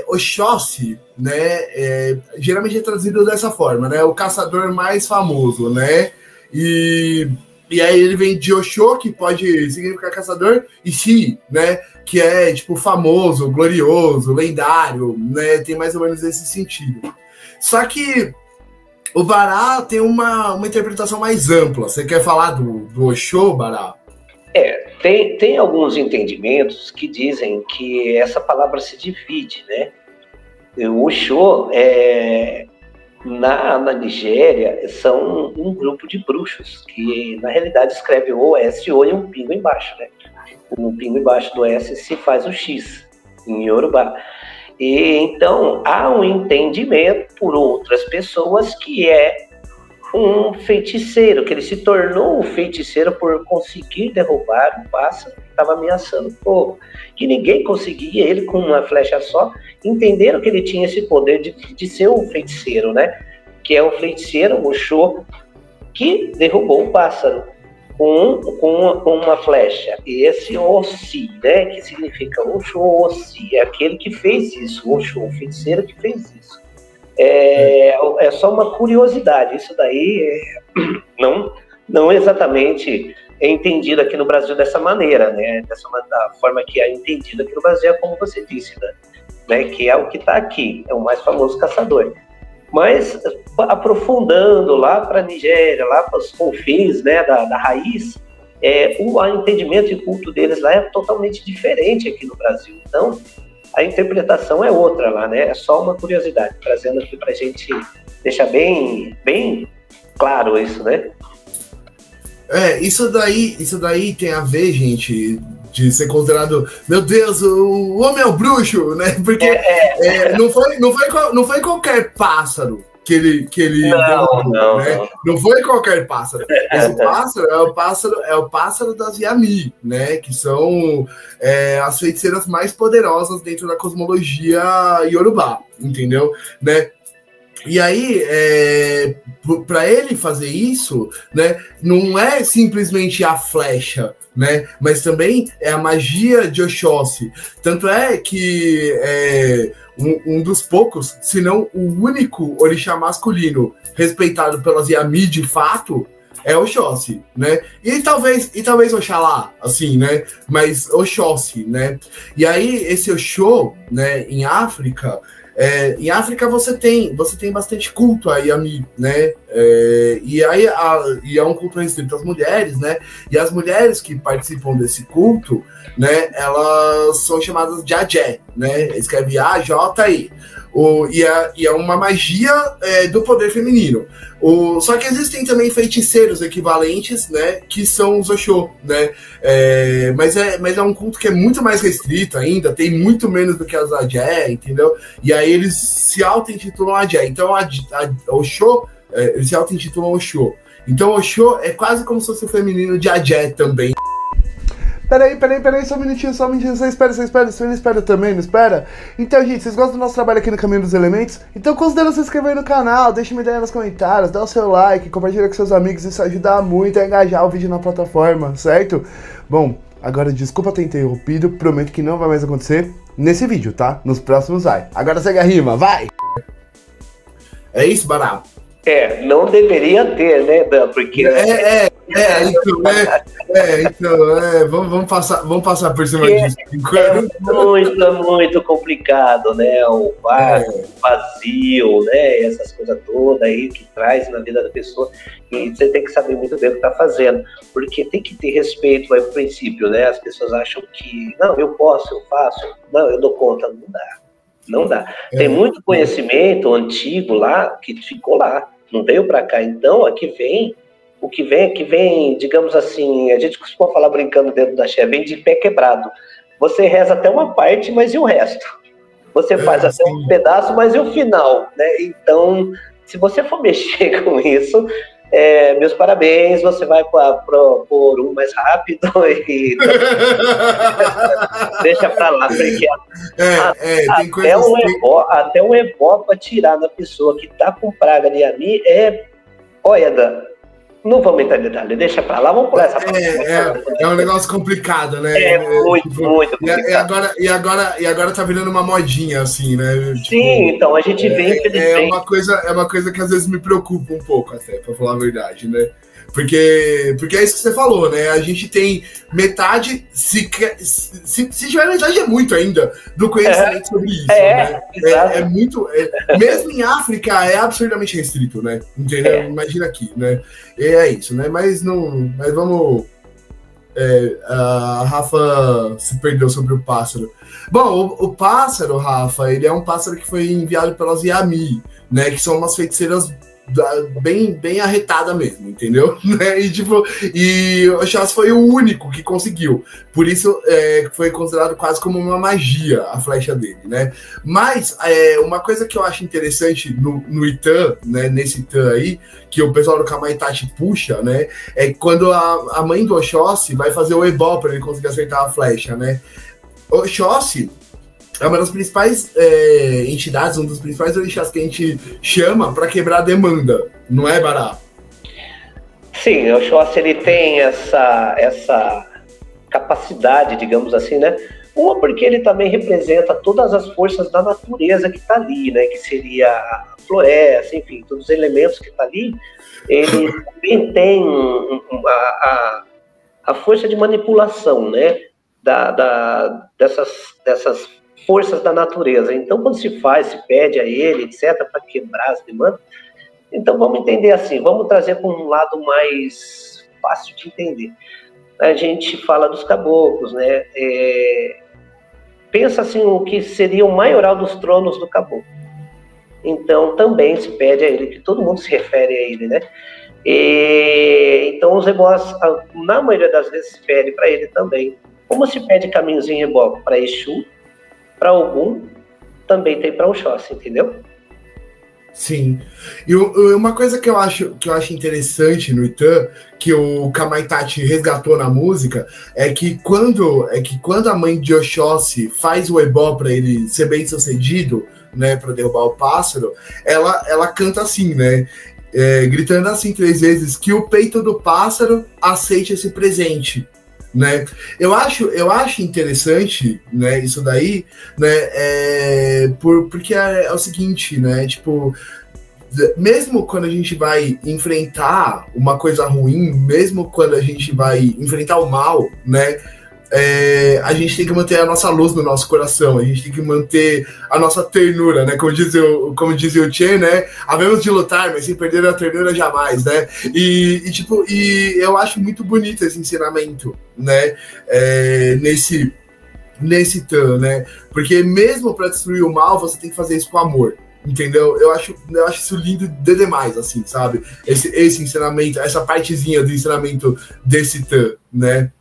Oxóssi, né, geralmente é traduzido dessa forma, né, o caçador mais famoso, né, e aí ele vem de Oxô, que pode significar caçador, e Xi, né, que é, tipo, famoso, glorioso, lendário, né, tem mais ou menos esse sentido. Só que o Bará tem uma interpretação mais ampla. Você quer falar do Oxô, Bará? Tem alguns entendimentos que dizem que essa palavra se divide, né? O Oxô, na Nigéria, são um grupo de bruxos, que na realidade escreve O-S-O e um pingo embaixo, né? Um pingo embaixo do S se faz o X, em Yorubá. E então há um entendimento por outras pessoas que é um feiticeiro, que ele se tornou um feiticeiro por conseguir derrubar um pássaro que estava ameaçando o povo. Que ninguém conseguia, ele com uma flecha só, entenderam que ele tinha esse poder de ser um feiticeiro, né? Que é um feiticeiro, o Oxô, que derrubou o pássaro com uma flecha. E esse Ossi, né? Que significa Oxô Ossi, é aquele que fez isso, o Oxô, o feiticeiro que fez isso. É só uma curiosidade, isso daí não exatamente é entendido aqui no Brasil dessa maneira, né? Da forma que é entendido aqui no Brasil, é como você disse, né? Que é o que está aqui, é o mais famoso caçador. Mas aprofundando lá para a Nigéria, lá para os confins, né, da raiz, o entendimento e o culto deles lá é totalmente diferente aqui no Brasil. Então, a interpretação é outra lá, né? É só uma curiosidade, trazendo aqui pra gente deixar bem claro isso, né? Isso daí tem a ver, gente, de ser considerado, meu Deus, o homem é o bruxo, né? Porque não foi qualquer pássaro que ele não, né? Não foi qualquer pássaro. Esse pássaro é o pássaro das Yami, né? Que são as feiticeiras mais poderosas dentro da cosmologia Yorubá, entendeu? Né? E aí, para ele fazer isso, né, não é simplesmente a flecha, né, mas também é a magia de Oxóssi. Tanto é que um dos poucos, se não o único orixá masculino respeitado pelas Yami de fato, é Oxóssi, né? E talvez Oxalá, assim, né? Mas Oxóssi, né? E aí, esse Oxô, né, em África, você tem bastante culto a Yami, né? E é um culto restrito às mulheres, né? E as mulheres que participam desse culto, né? Elas são chamadas de Ajé, né? Escreve A-J-I. E é uma magia do poder feminino. Só que existem também feiticeiros equivalentes, né? Que são os Oxô, né? Mas é um culto que é muito mais restrito ainda, tem muito menos do que as Ajé, entendeu? E aí eles se auto-intitulam Ajé. Então a Oxô, eles se auto-intitulam Oxô. Então Oxô é quase como se fosse o feminino de Ajé também. Peraí, só um minutinho, você espera também, não espera? Então, gente, vocês gostam do nosso trabalho aqui no Caminho dos Elementos? Então considera se inscrever no canal, deixa uma ideia nos comentários, dá o seu like, compartilha com seus amigos, isso ajuda muito a engajar o vídeo na plataforma, certo? Bom, agora desculpa ter interrompido, prometo que não vai mais acontecer nesse vídeo, tá? Nos próximos vai. Agora segue a rima, vai! É isso, Bará? Não deveria ter, né, Dan? Porque... vamos passar por cima disso. Muito complicado, né? O vazio, né? Essas coisas todas aí que traz na vida da pessoa. E você tem que saber muito bem o que está fazendo. Porque tem que ter respeito ao princípio, né? As pessoas acham que, não, eu posso, eu faço. Não, eu dou conta. Não dá. Tem muito conhecimento antigo lá que ficou lá. Não veio para cá. Então, aqui vem... O que vem, digamos assim, a gente costuma falar brincando dentro da Xé, vem de pé quebrado. Você reza até uma parte, mas e o resto? Você faz até um pedaço, mas e o final? Né? Então, se você for mexer com isso, meus parabéns, você vai por um mais rápido e deixa pra lá, porque até um ebó para tirar da pessoa que tá com praga de Yami olha, Não vamos entrar em detalhe, deixa pra lá, vamos pular essa parte. É um negócio complicado, né? Muito complicado. E agora tá virando uma modinha, assim, né? Tipo, sim, então a gente vê, infelizmente. É uma coisa que às vezes me preocupa um pouco, até, pra falar a verdade, né? Porque é isso que você falou, né? A gente tem metade, se tiver metade é muito ainda, do conhecimento sobre isso, né? É muito... mesmo em África, é absurdamente restrito, né? Entendeu? Imagina aqui, né? É isso, né? Mas vamos... a Rafa se perdeu sobre o pássaro. Bom, o pássaro, Rafa, ele é um pássaro que foi enviado pelas Yami, né? Que são umas feiticeiras bem arretada mesmo, entendeu? E o Oxóssi foi o único que conseguiu. Por isso foi considerado quase como uma magia a flecha dele, né? Mas uma coisa que eu acho interessante no Itã, né, nesse Itã aí, que o pessoal do Kamaitachi puxa, né? É quando a mãe do Oxóssi vai fazer o ebó para ele conseguir acertar a flecha, né? O Oxóssi é uma das principais entidades, um dos principais orixás que a gente chama para quebrar a demanda, não é, Bará? Sim, o Oxóssi, ele tem essa capacidade, digamos assim, né? Uma, porque ele também representa todas as forças da natureza que está ali, né? Que seria a floresta, enfim, todos os elementos que está ali. Ele também tem a força de manipulação, né? Dessas forças da natureza. Então, quando se pede a ele, etc., para quebrar as demandas, então vamos entender assim, vamos trazer para um lado mais fácil de entender. A gente fala dos caboclos, né? Pensa assim, o que seria o maioral dos tronos do caboclo. Então, também se pede a ele, que todo mundo se refere a ele, né? Então, os ebós, na maioria das vezes, se pede para ele também. Como se pede caminhozinho ebó para Exu, para Ogum, também tem para Oxóssi, entendeu? Sim. E uma coisa que eu acho interessante no Itã, que o Kamaitachi resgatou na música, é que quando a mãe de Oxóssi faz o ebó para ele ser bem sucedido, né, para derrubar o pássaro, ela canta assim, né? Gritando assim 3 vezes, que o peito do pássaro aceite esse presente. Né? Eu acho interessante, né, isso daí, né, porque é o seguinte, né, tipo, mesmo quando a gente vai enfrentar uma coisa ruim, mesmo quando a gente vai enfrentar o mal, né, a gente tem que manter a nossa luz no nosso coração, a gente tem que manter a nossa ternura, né? Como dizia o Che, né? Havemos de lutar, mas sem perder a ternura jamais, né? E eu acho muito bonito esse ensinamento, né? Nesse Tã, né? Porque mesmo para destruir o mal, você tem que fazer isso com amor. Entendeu? Eu acho isso lindo demais, assim, sabe? Esse ensinamento, essa partezinha do ensinamento desse Tã, né?